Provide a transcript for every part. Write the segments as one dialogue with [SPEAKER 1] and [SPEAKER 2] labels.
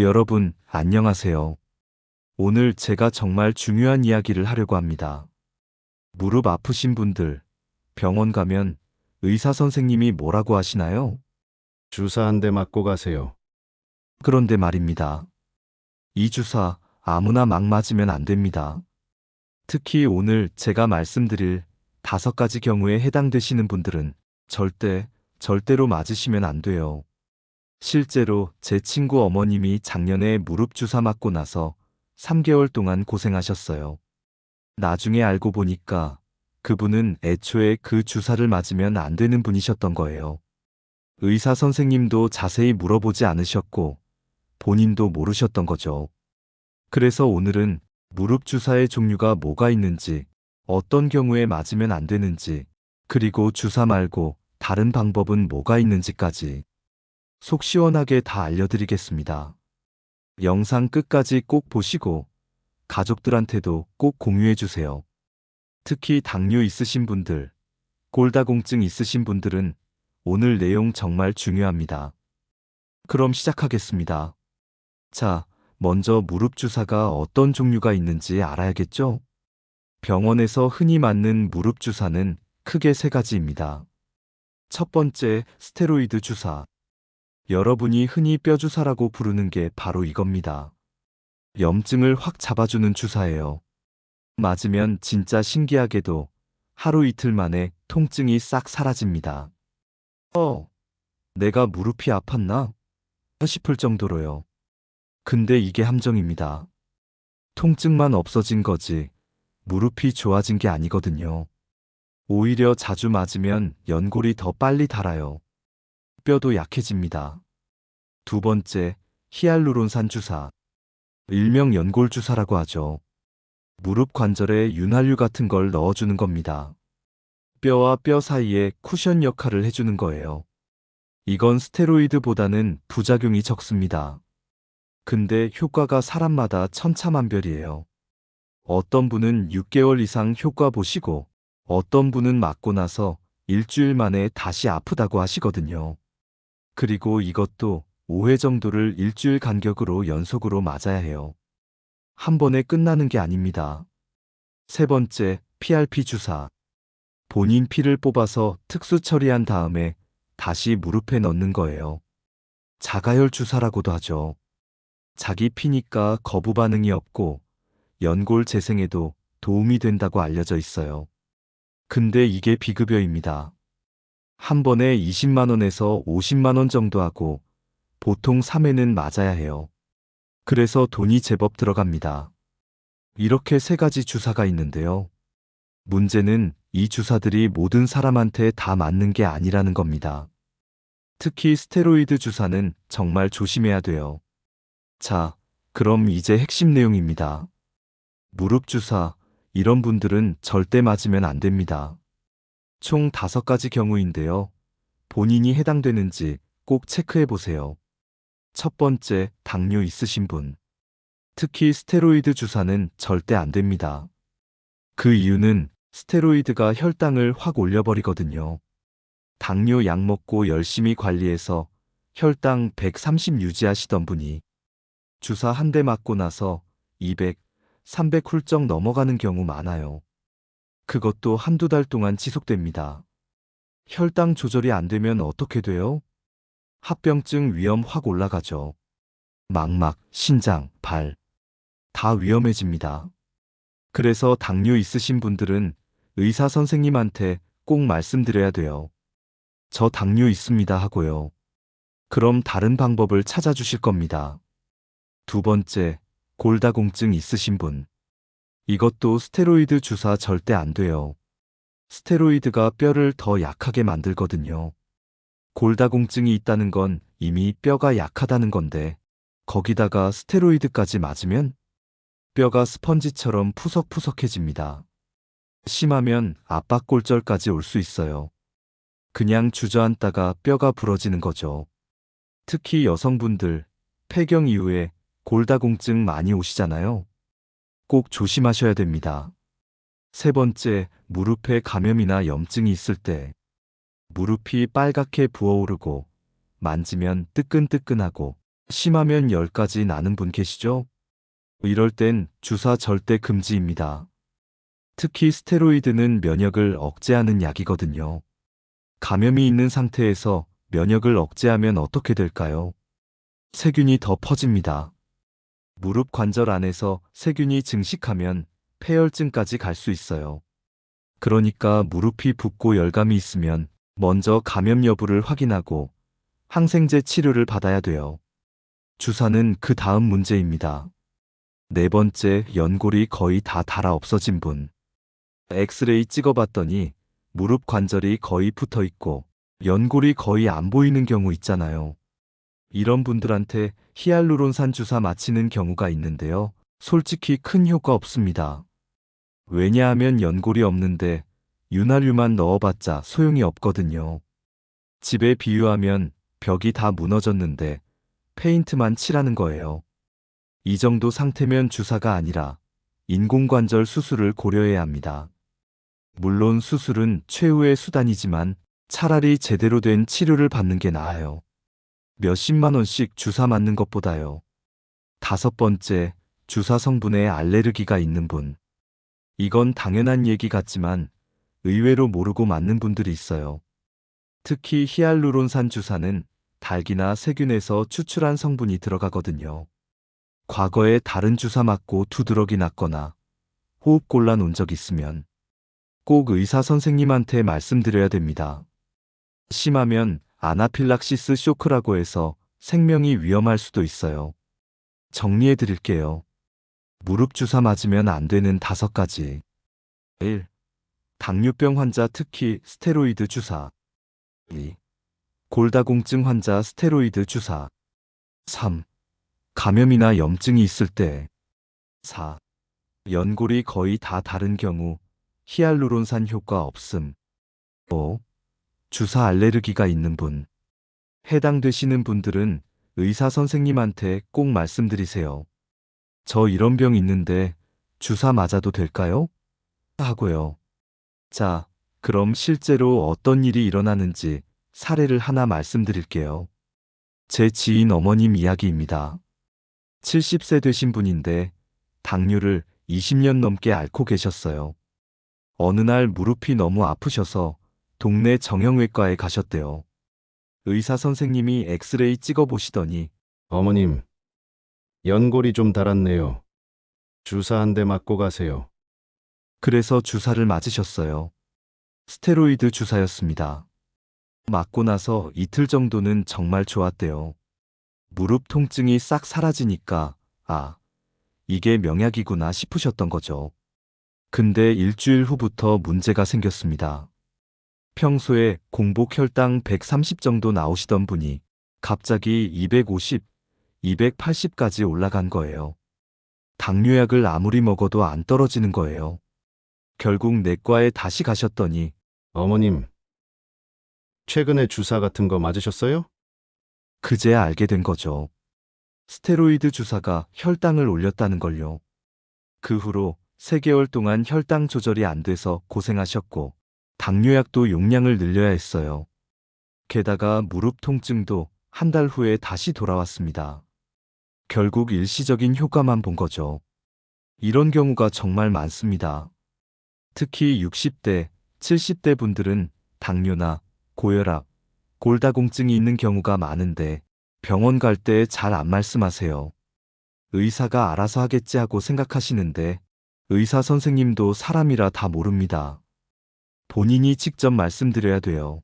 [SPEAKER 1] 여러분, 안녕하세요. 오늘 제가 정말 중요한 이야기를 하려고 합니다. 무릎 아프신 분들, 병원 가면 의사 선생님이 뭐라고 하시나요?
[SPEAKER 2] 주사 한 대 맞고 가세요.
[SPEAKER 1] 그런데 말입니다. 이 주사 아무나 막 맞으면 안 됩니다. 특히 오늘 제가 말씀드릴 5가지 경우에 해당되시는 분들은 절대로 맞으시면 안 돼요. 실제로 제 친구 어머님이 작년에 무릎 주사 맞고 나서 3개월 동안 고생하셨어요. 나중에 알고 보니까 그분은 애초에 그 주사를 맞으면 안 되는 분이셨던 거예요. 의사 선생님도 자세히 물어보지 않으셨고 본인도 모르셨던 거죠. 그래서 오늘은 무릎 주사의 종류가 뭐가 있는지, 어떤 경우에 맞으면 안 되는지, 그리고 주사 말고 다른 방법은 뭐가 있는지까지 속 시원하게 다 알려드리겠습니다. 영상 끝까지 꼭 보시고 가족들한테도 꼭 공유해주세요. 특히 당뇨 있으신 분들, 골다공증 있으신 분들은 오늘 내용 정말 중요합니다. 그럼 시작하겠습니다. 자, 먼저 무릎 주사가 어떤 종류가 있는지 알아야겠죠? 병원에서 흔히 맞는 무릎 주사는 크게 3가지입니다. 첫 번째, 스테로이드 주사. 여러분이 흔히 뼈 주사라고 부르는 게 바로 이겁니다. 염증을 확 잡아주는 주사예요. 맞으면 진짜 신기하게도 하루 이틀 만에 통증이 싹 사라집니다. 내가 무릎이 아팠나? 싶을 정도로요. 근데 이게 함정입니다. 통증만 없어진 거지 무릎이 좋아진 게 아니거든요. 오히려 자주 맞으면 연골이 더 빨리 닳아요. 뼈도 약해집니다. 두 번째, 히알루론산 주사. 일명 연골 주사라고 하죠. 무릎 관절에 윤활유 같은 걸 넣어주는 겁니다. 뼈와 뼈 사이에 쿠션 역할을 해주는 거예요. 이건 스테로이드보다는 부작용이 적습니다. 근데 효과가 사람마다 천차만별이에요. 어떤 분은 6개월 이상 효과 보시고 어떤 분은 맞고 나서 일주일 만에 다시 아프다고 하시거든요. 그리고 이것도 5회 정도를 일주일 간격으로 연속으로 맞아야 해요. 한 번에 끝나는 게 아닙니다. 세 번째, PRP 주사. 본인 피를 뽑아서 특수 처리한 다음에 다시 무릎에 넣는 거예요. 자가혈 주사라고도 하죠. 자기 피니까 거부 반응이 없고 연골 재생에도 도움이 된다고 알려져 있어요. 근데 이게 비급여입니다. 한 번에 20만 원에서 50만 원 정도 하고 보통 3회는 맞아야 해요. 그래서 돈이 제법 들어갑니다. 이렇게 3가지 주사가 있는데요. 문제는 이 주사들이 모든 사람한테 다 맞는 게 아니라는 겁니다. 특히 스테로이드 주사는 정말 조심해야 돼요. 자, 그럼 이제 핵심 내용입니다. 무릎 주사, 이런 분들은 절대 맞으면 안 됩니다. 총 5가지 경우인데요. 본인이 해당되는지 꼭 체크해 보세요. 첫 번째, 당뇨 있으신 분. 특히 스테로이드 주사는 절대 안 됩니다. 그 이유는 스테로이드가 혈당을 확 올려버리거든요. 당뇨 약 먹고 열심히 관리해서 혈당 130 유지하시던 분이 주사 한 대 맞고 나서 200, 300 훌쩍 넘어가는 경우 많아요. 그것도 한두 달 동안 지속됩니다. 혈당 조절이 안 되면 어떻게 돼요? 합병증 위험 확 올라가죠. 망막, 신장, 발, 다 위험해집니다. 그래서 당뇨 있으신 분들은 의사 선생님한테 꼭 말씀드려야 돼요. 저 당뇨 있습니다 하고요. 그럼 다른 방법을 찾아주실 겁니다. 두 번째, 골다공증 있으신 분. 이것도 스테로이드 주사 절대 안 돼요. 스테로이드가 뼈를 더 약하게 만들거든요. 골다공증이 있다는 건 이미 뼈가 약하다는 건데, 거기다가 스테로이드까지 맞으면 뼈가 스펀지처럼 푸석푸석해집니다. 심하면 압박골절까지 올 수 있어요. 그냥 주저앉다가 뼈가 부러지는 거죠. 특히 여성분들, 폐경 이후에 골다공증 많이 오시잖아요. 꼭 조심하셔야 됩니다. 세 번째, 무릎에 감염이나 염증이 있을 때 무릎이 빨갛게 부어오르고 만지면 뜨끈뜨끈하고 심하면 10까지 나는 분 계시죠? 이럴 땐 주사 절대 금지입니다. 특히 스테로이드는 면역을 억제하는 약이거든요. 감염이 있는 상태에서 면역을 억제하면 어떻게 될까요? 세균이 더 퍼집니다. 무릎 관절 안에서 세균이 증식하면 폐혈증까지 갈 수 있어요. 그러니까 무릎이 붓고 열감이 있으면 먼저 감염 여부를 확인하고 항생제 치료를 받아야 돼요. 주사는 그 다음 문제입니다. 네 번째, 연골이 거의 다 닳아 없어진 분. 엑스레이 찍어봤더니 무릎 관절이 거의 붙어 있고 연골이 거의 안 보이는 경우 있잖아요. 이런 분들한테 히알루론산 주사 맞히는 경우가 있는데요. 솔직히 큰 효과 없습니다. 왜냐하면 연골이 없는데 윤활유만 넣어봤자 소용이 없거든요. 집에 비유하면 벽이 다 무너졌는데 페인트만 칠하는 거예요. 이 정도 상태면 주사가 아니라 인공관절 수술을 고려해야 합니다. 물론 수술은 최후의 수단이지만 차라리 제대로 된 치료를 받는 게 나아요. 몇십만 원씩 주사 맞는 것보다요. 다섯 번째, 주사 성분에 알레르기가 있는 분. 이건 당연한 얘기 같지만 의외로 모르고 맞는 분들이 있어요. 특히 히알루론산 주사는 닭이나 세균에서 추출한 성분이 들어가거든요. 과거에 다른 주사 맞고 두드러기 났거나 호흡곤란 온 적 있으면 꼭 의사 선생님한테 말씀드려야 됩니다. 심하면 아나필락시스 쇼크라고 해서 생명이 위험할 수도 있어요. 정리해 드릴게요. 무릎 주사 맞으면 안 되는 5가지. 1. 당뇨병 환자 특히 스테로이드 주사. 2. 골다공증 환자 스테로이드 주사. 3. 감염이나 염증이 있을 때. 4. 연골이 거의 다 닳은 경우 히알루론산 효과 없음. 5. 주사 알레르기가 있는 분. 해당되시는 분들은 의사 선생님한테 꼭 말씀드리세요. 저 이런 병 있는데 주사 맞아도 될까요? 하고요. 자, 그럼 실제로 어떤 일이 일어나는지 사례를 하나 말씀드릴게요. 제 지인 어머님 이야기입니다. 70세 되신 분인데 당뇨를 20년 넘게 앓고 계셨어요. 어느 날 무릎이 너무 아프셔서 동네 정형외과에 가셨대요. 의사 선생님이 엑스레이 찍어 보시더니
[SPEAKER 2] 어머님, 연골이 좀 닳았네요. 주사 한 대 맞고 가세요.
[SPEAKER 1] 그래서 주사를 맞으셨어요. 스테로이드 주사였습니다. 맞고 나서 이틀 정도는 정말 좋았대요. 무릎 통증이 싹 사라지니까 아, 이게 명약이구나 싶으셨던 거죠. 근데 일주일 후부터 문제가 생겼습니다. 평소에 공복 혈당 130 정도 나오시던 분이 갑자기 250, 280까지 올라간 거예요. 당뇨약을 아무리 먹어도 안 떨어지는 거예요. 결국 내과에 다시 가셨더니
[SPEAKER 2] 어머님, 최근에 주사 같은 거 맞으셨어요?
[SPEAKER 1] 그제야 알게 된 거죠. 스테로이드 주사가 혈당을 올렸다는 걸요. 그 후로 3개월 동안 혈당 조절이 안 돼서 고생하셨고 당뇨약도 용량을 늘려야 했어요. 게다가 무릎 통증도 한 달 후에 다시 돌아왔습니다. 결국 일시적인 효과만 본 거죠. 이런 경우가 정말 많습니다. 특히 60대, 70대 분들은 당뇨나 고혈압, 골다공증이 있는 경우가 많은데 병원 갈 때 잘 안 말씀하세요. 의사가 알아서 하겠지 하고 생각하시는데 의사 선생님도 사람이라 다 모릅니다. 본인이 직접 말씀드려야 돼요.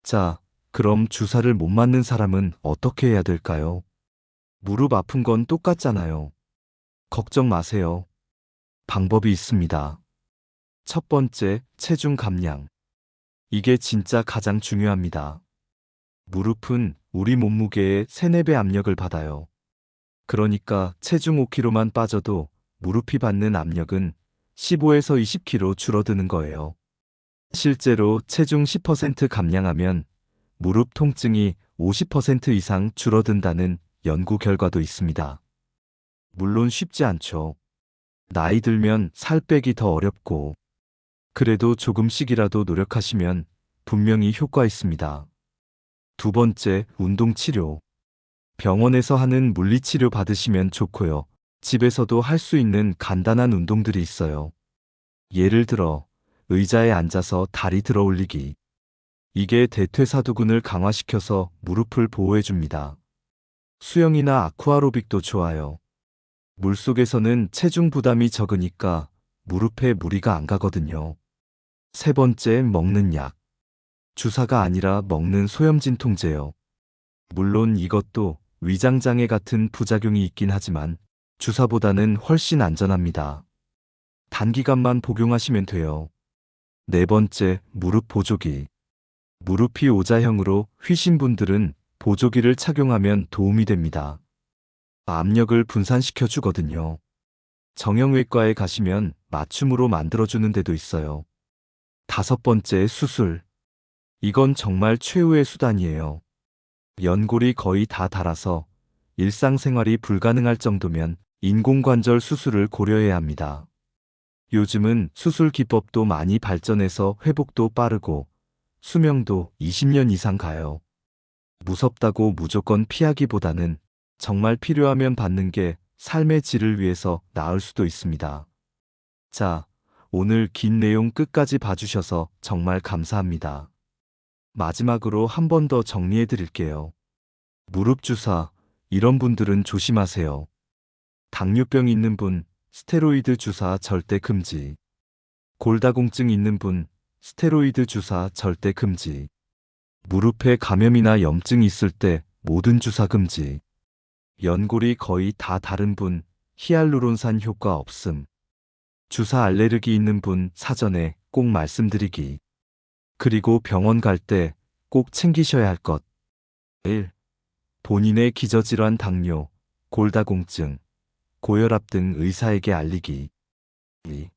[SPEAKER 1] 자, 그럼 주사를 못 맞는 사람은 어떻게 해야 될까요? 무릎 아픈 건 똑같잖아요. 걱정 마세요. 방법이 있습니다. 첫 번째, 체중 감량. 이게 진짜 가장 중요합니다. 무릎은 우리 몸무게의 3, 4배 압력을 받아요. 그러니까 체중 5kg만 빠져도 무릎이 받는 압력은 15에서 20kg 줄어드는 거예요. 실제로 체중 10% 감량하면 무릎 통증이 50% 이상 줄어든다는 연구 결과도 있습니다. 물론 쉽지 않죠. 나이 들면 살 빼기 더 어렵고, 그래도 조금씩이라도 노력하시면 분명히 효과 있습니다. 두 번째, 운동 치료. 병원에서 하는 물리치료 받으시면 좋고요. 집에서도 할 수 있는 간단한 운동들이 있어요. 예를 들어 의자에 앉아서 다리 들어 올리기. 이게 대퇴사두근을 강화시켜서 무릎을 보호해 줍니다. 수영이나 아쿠아로빅도 좋아요. 물속에서는 체중 부담이 적으니까 무릎에 무리가 안 가거든요. 세 번째, 먹는 약. 주사가 아니라 먹는 소염진통제요. 물론 이것도 위장장애 같은 부작용이 있긴 하지만 주사보다는 훨씬 안전합니다. 단기간만 복용하시면 돼요. 네 번째, 무릎 보조기. 무릎이 오자형으로 휘신 분들은 보조기를 착용하면 도움이 됩니다. 압력을 분산시켜 주거든요. 정형외과에 가시면 맞춤으로 만들어주는 데도 있어요. 다섯 번째, 수술. 이건 정말 최후의 수단이에요. 연골이 거의 다 닳아서 일상생활이 불가능할 정도면 인공관절 수술을 고려해야 합니다. 요즘은 수술 기법도 많이 발전해서 회복도 빠르고 수명도 20년 이상 가요. 무섭다고 무조건 피하기보다는 정말 필요하면 받는 게 삶의 질을 위해서 나을 수도 있습니다. 자, 오늘 긴 내용 끝까지 봐주셔서 정말 감사합니다. 마지막으로 한 번 더 정리해 드릴게요. 무릎 주사, 이런 분들은 조심하세요. 당뇨병 있는 분, 스테로이드 주사 절대 금지. 골다공증 있는 분, 스테로이드 주사 절대 금지. 무릎에 감염이나 염증 있을 때 모든 주사 금지. 연골이 거의 다 닳은 분, 히알루론산 효과 없음. 주사 알레르기 있는 분 사전에 꼭 말씀드리기. 그리고 병원 갈 때 꼭 챙기셔야 할 것. 1. 본인의 기저질환 당뇨, 골다공증, 고혈압 등 의사에게 알리기. 2.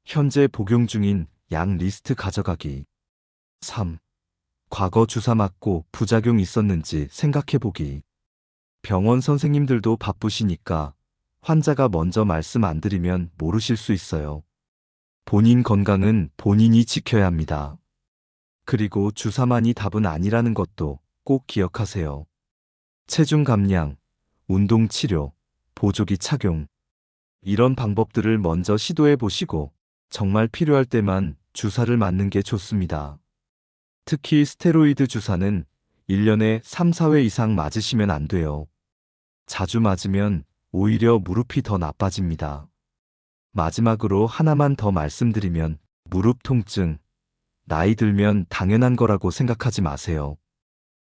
[SPEAKER 1] 현재 복용 중인 약 리스트 가져가기. 3. 과거 주사 맞고 부작용 있었는지 생각해보기. 병원 선생님들도 바쁘시니까 환자가 먼저 말씀 안 드리면 모르실 수 있어요. 본인 건강은 본인이 지켜야 합니다. 그리고 주사만이 답은 아니라는 것도 꼭 기억하세요. 체중 감량, 운동 치료, 보조기 착용. 이런 방법들을 먼저 시도해 보시고 정말 필요할 때만 주사를 맞는 게 좋습니다. 특히 스테로이드 주사는 1년에 3, 4회 이상 맞으시면 안 돼요. 자주 맞으면 오히려 무릎이 더 나빠집니다. 마지막으로 하나만 더 말씀드리면 무릎 통증, 나이 들면 당연한 거라고 생각하지 마세요.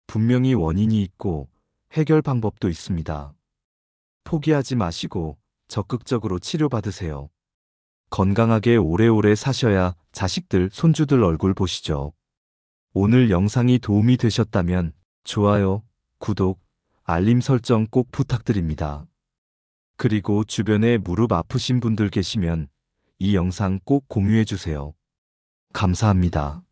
[SPEAKER 1] 분명히 원인이 있고 해결 방법도 있습니다. 포기하지 마시고 적극적으로 치료받으세요. 건강하게 오래오래 사셔야 자식들, 손주들 얼굴 보시죠. 오늘 영상이 도움이 되셨다면 좋아요, 구독, 알림 설정 꼭 부탁드립니다. 그리고 주변에 무릎 아프신 분들 계시면 이 영상 꼭 공유해 주세요. 감사합니다.